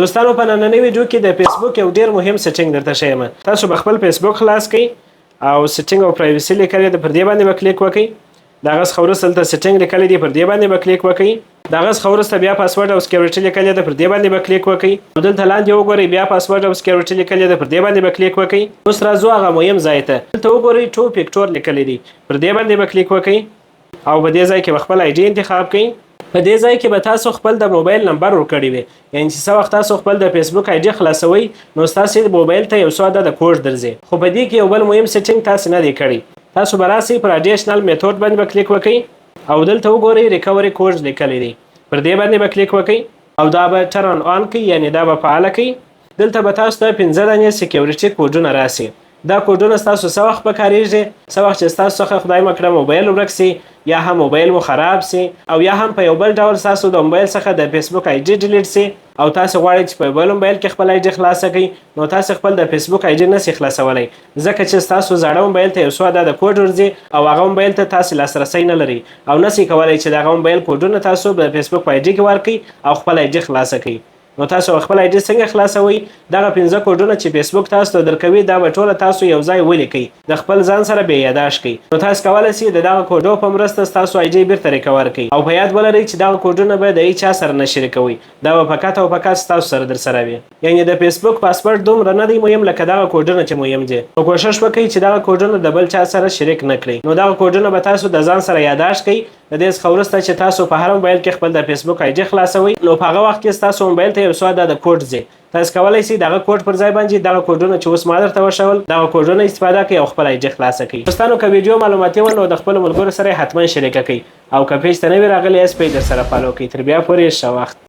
دوستانو په نننۍ ویډیو کې د فیسبوک یو ډیر مهم سیټینګ درته ښیم. تاسو به خپل فیسبوک خلاص کړئ او سیټینګ او پرایوسی لیکلي ده، پر دې باندې به کلیک وکړئ. دغه څخه وروسته دلته سیټینګ لیکلي دي، پر دې باندې به کلیک وکړئ. دغه څخه وروسته بیا پاسورډ او سکیورټي لیکلي ده، پر دې باندې به کلیک وکړئ. دلته لاندې وګورئ بیا پاسورډ او سکیورټي لیکلي ده، پر دې باندې به کلیک وکړئ. اوس راځو هغه مهم ځای ته. دلته وګورئ ټو فیکټور لیکلي دي، پر دې باندې به کلیک وکړئ او په دې ځای کې به خپل آی ډي انتخاب کړئ. په دې ځای کې به تاسو خپل د موبایل نمبر ورکړی وي، یعنې چې څه وخت تاسو خپل د فیسبوک آی ډي خلاصوئ نو ستاسو موبایل ته یو څو عدده کوډ درځي. خو په دې کې یو بل مهم سیټینګ تاسو نه دی کړی. تاسو به راسئ پر اډیشنل میتود باندې به کلیک وکړئ او دلته وګورئ ریکوري کوډ لیکلی دی، پر دې باندې به کلیک وکړئ او دا به ټرن آن کړئ، یعنې دا به فعاله کړئ. دلته به تاسو ته 15 دانې سکیورټي کوډونه راسي. دا کوډونه ستاسو څه وخت به کاریږي؟ څه وخت چې ستاسو څخه خدای مه کړه موبایل ورک سي یا هم موبایل مو خراب سي او یا هم په یو بل ډول ستاسو د موبایل څخه د فیسبوک آی ډي ډیلیټ سي او تاسو غواړئ چې په بل موبایل کې خپل آی ډي خلاصه کړئ، نو تاسو خپل د فیسبوک آی ډي نشئ خلاصولی، ځکه چې ستاسو زاړه موبایل ته یو څو عدده کوډ ورځي او هغه موبایل ته تاسو لاسرسی نه لرئ او نشئ کولی چې د هغه موبایل کوډونه تاسو د فیسبوک په آی ډي کې ورکړئ او خپل آی ډي خلاصه کړئ. نو تاسو خپل آی ډي څنګه خلاصوئ؟ دغه 15 کوډونه چې فیسبوک تاسو ته درکوي دا به ټوله تاسو یو ځای ولیکئ، د خپل ځان سره بې یاداشت کړئ. نو تاسو کولی شئ د دغه کوډو په مرسته ستاسو آی ډي بیرته ریکور کړئ او په یاد ولرئ چې دغه کوډونه به د هیچا سره نه شریکوئ، دا به فقط او فقط ستاسو سره درسره وي. یعنې د فیسبوک پاسورډ دومره نه دی مهم لکه دغه کوډونه چې مهم دي. نو کوشش وکړئ چې دغه کوډونه د بل چا سره شریک نه کړئ. نو دغه کوډونه به تاسو د ځان سره یاداشت کړئ. د دې څخه وروسته چې تاسو په هر موبایل کې خپل د فیسبوک آی ډي خلاصوئ نو په هغه وخت کې ستاسو موبایل ته یو څو عدده کوډ ځي. تاسو کولی شئ دغه کوډ پر ځای باندې دغه کوډونه چې اوس ما درته وښول دغه کوډونه استفاده کړئ او خپل آی ډي خلاصه کړئ. دوستانو که ویډیو معلوماتي وه نو د خپلو ملګرو سره یې حتما شریکه کړئ او که پیج ته نوي راغلي یاست پیج درسره فالو کړئ. تر بیا پورې ښه وخت.